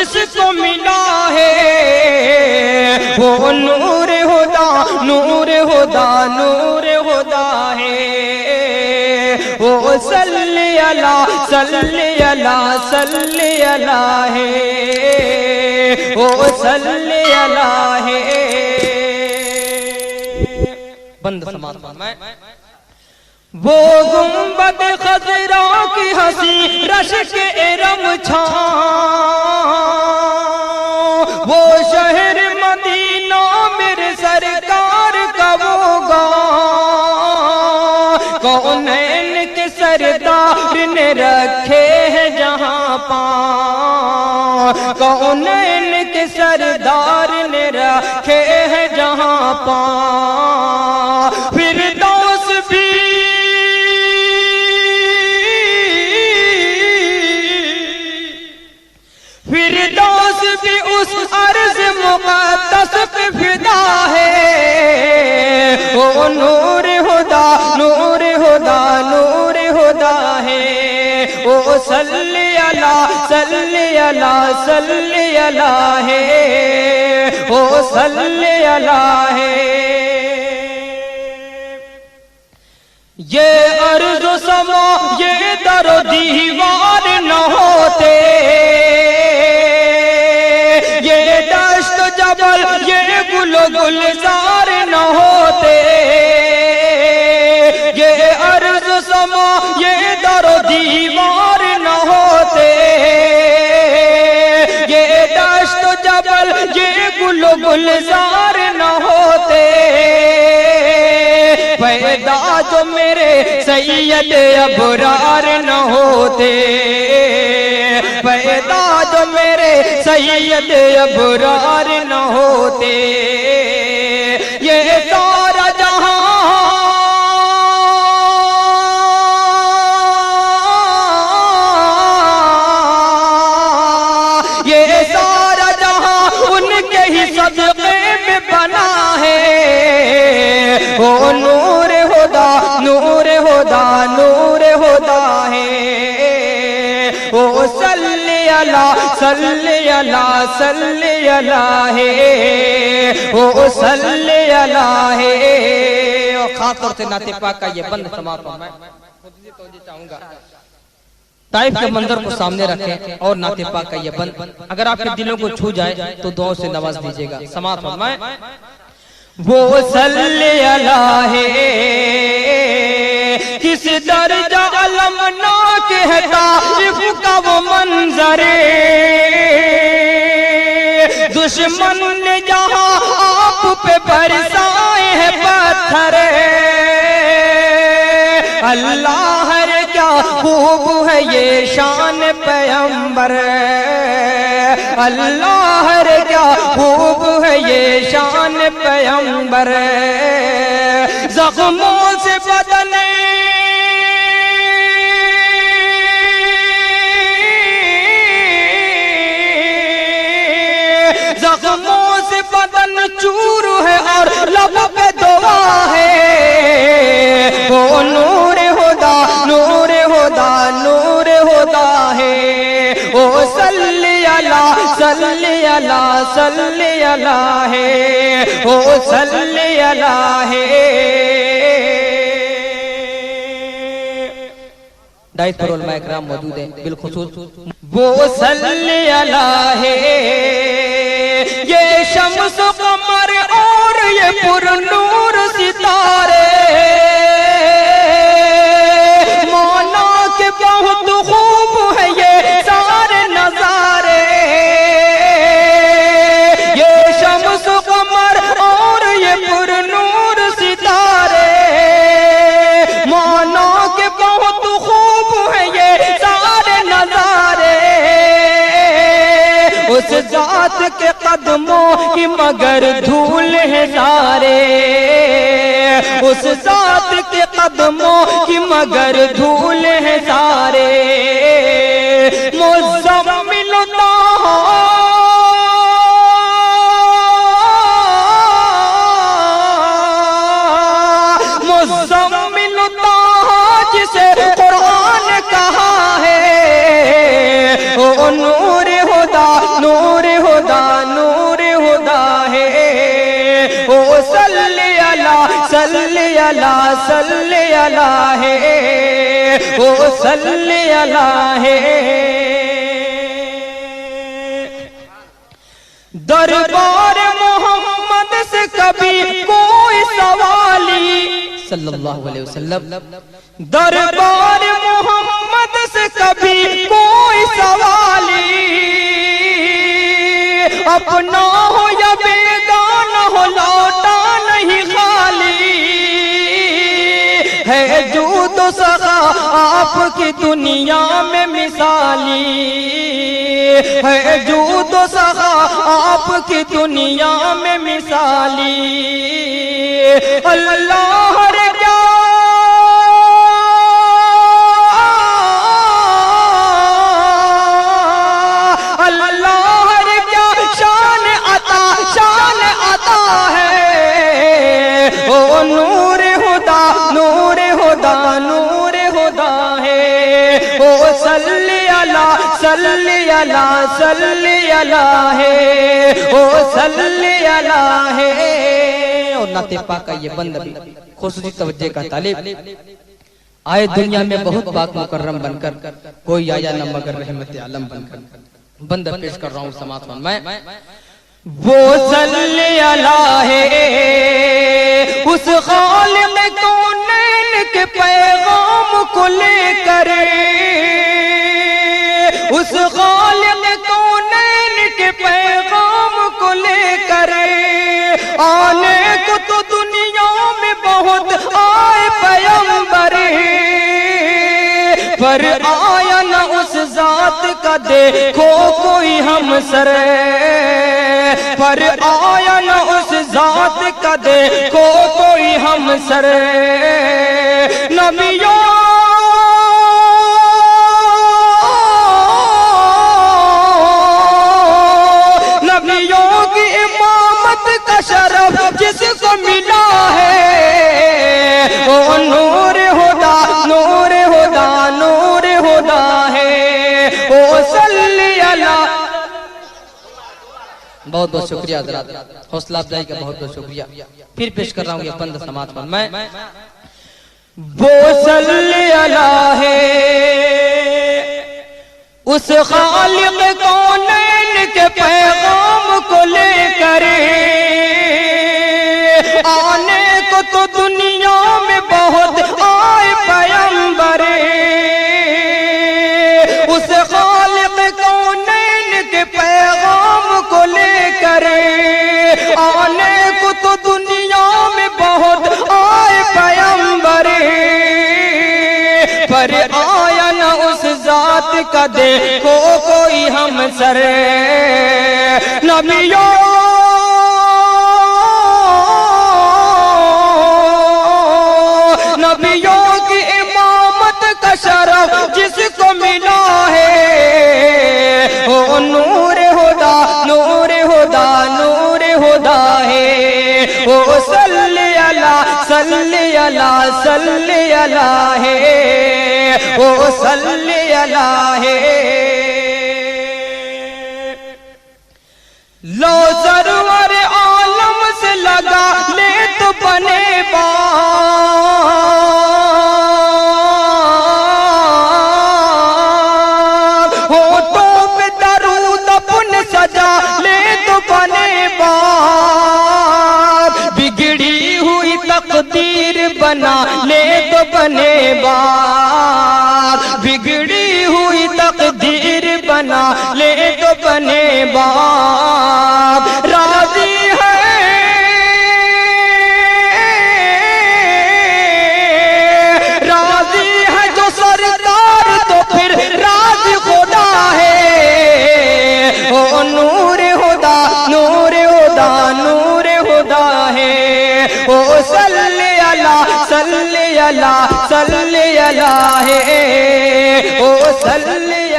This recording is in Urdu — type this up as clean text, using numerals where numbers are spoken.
جس کو ملا ہے وہ نور خدا نور خدا نور خدا ہے وہ صلی اللہ صلی اللہ صلی اللہ ہے وہ صلی اللہ ہے بند سماعت فرمائے وہ گنبد خضرا کی ہنسی رشک ارم چھاؤں وہ شہر مدینہ میرے سرکار کا وہ گاؤں کونین کے سردار نے رکھے ہیں جہاں پاؤں کونین کے سردار نے رکھے ہیں جہاں پاؤں فردوس بھی فردوس بھی اس عرض مقدس پہ فدا ہے وہ نور خدا نور خدا نور خدا ہے وہ صلی اللہ صلی اللہ صلی اللہ ہے وہ صلی اللہ ہے یہ ارض و سما یہ در و دیوار نہ ہوتے یہ دشت و جبل یہ گل و گلزار نہ ہوتے یہ ارض و سما یہ در و دیوار نہ ہوتے یہ دشت و جبل یہ گل و گلزار نہ ہوتے پیدا جو میرے سید ابرار نہ ہوتے پیدا جو میرے سید ابرار نہ ہوتے یہ سارا جہاں یہ سارا جہاں ان کے ہی صدقے میں بنا ہے وہ نور خدا نور خدا نور خدا ہے وہ صلی اللہ صلی اللہ صلی اللہ ہے وہ صلی اللہ ہے اور خاص طور سے نعت پاک کا یہ بند سماعت فرمائیں خود سے توجہ چاہوں گا طائف کے منظر کو سامنے رکھیں اور نعت پاک کا یہ بند اگر آپ کے دلوں کو چھو جائے تو دعاؤں سے نواز دیجئے گا سماعت فرمائیں وہ صلی اللہ ہے کس درجہ علمناک ہے طائف کا وہ منظر دشمن نے جہاں آپ پہ برسائے ہیں پتھر اللہ ہے کیا خوب ہے یہ شان پیغمبر اللہ ہے کیا خوب ہے یہ شان پیغمبر زخموں سے بدن زخموں سے بدن چور ہے اور لب پہ دعا ہے وہ نور خدا نور خدا نور خدا ہے وہ صلی اللہ صلی اللہ صلی اللہ ہے وہ صلی اللہ ہے دائت پر علماء اکرام موجود ہیں بالخصوص وہ صلی اللہ ہے یہ شمس و قمر اور یہ پر نور ستارے مولا کے بہت خوب ہے یہ سارے نظارے یہ شمس و قمر اور یہ پر نور ستارے مولا کے بہت خوب ہے یہ سارے نظارے اس ذات کے قدموں کی مگر دھول ہے سارے اس ذات کے قدموں کی مگر دھول ہے سارے مزمل مزمل جسے قرآن کہا ہے او نور خدا نور علی صلی علی ہے او صلی علی ہے دربار محمد سے کبھی کوئی سوالی صلی اللہ علیہ وسلم دربار محمد سے کبھی کوئی سوالی اپنا ہو یا بیگانہ ہو لوٹا نہیں خالی ہے جود و سخا آپ کی دنیا میں مثالی ہے جود و سخا آپ کی دنیا میں مثالی اللہ رے کیا اللہ رے کیا شان عطا ہے او نور خدا نور خدا نور خدا ہے او صلی علی صلی علی صلی علی ہے او صلی علی ہے اور نعت پاک کا یہ بند بھی خصوصی توجہ کا طالب آئے دنیا میں بہت پاک مکرم بن کر کوئی آیا نہ مگر رحمت عالم بن کر بند پیش کر رہا ہوں سماعت فرمائیں وہ صلی علی ہے اس خالق کونین کے پیغام کو لے کر اس خالق کونین کے پیغام کو لے کر آنے کو تو دنیا میں بہت آئے پیغمبر پر آیا نہ اس ذات کا دیکھو کوئی ہم سر پر آیا نہ اس ذات کا دیکھو کوئی ہم سر نبیوں کی امامت کا شرف جس کو ملا ہے وہ نور خدا نور خدا نور خدا ہے وہ صلی علی بہت بہت شکریہ حضرات حوصلہ افزائی کا بہت بہت شکریہ پھر پیش کر رہا ہوں یہ بند سماعت فرمائیں وہ صلی علی ہے اس خالق کونین کے پیغام کو لے کر آنے کو تو دنیا میں بہت آئے پیغمبر اس خالق کونین کے پیغام کو لے کر آنے کو تو دنیا میں بہت آئے پیغمبر پر آیا نہ اس ذات کا دیکھو کوئی ہم سر نبیوں کی امامت کا شرف جس کو ملا ہے وہ نور خدا نور خدا نور خدا ہے وہ صلی علی صلی علی صلی علی ہے وہ صلی علی ہے لو سرور عالم سے لگا لے تو بنے بار ہوٹوں پہ درود اپنے سجا لے تو بنے بار بگڑی ہوئی تقدیر بنا لے تو بنے بار بگڑی ہوئی تقدیر بنا لے تو بنے بار راضی ہے جو سرکار تو پھر راضی خدا ہے او نور خدا نور خدا نور خدا ہے او صلی علی صلی علی صلی علی ہے او صلی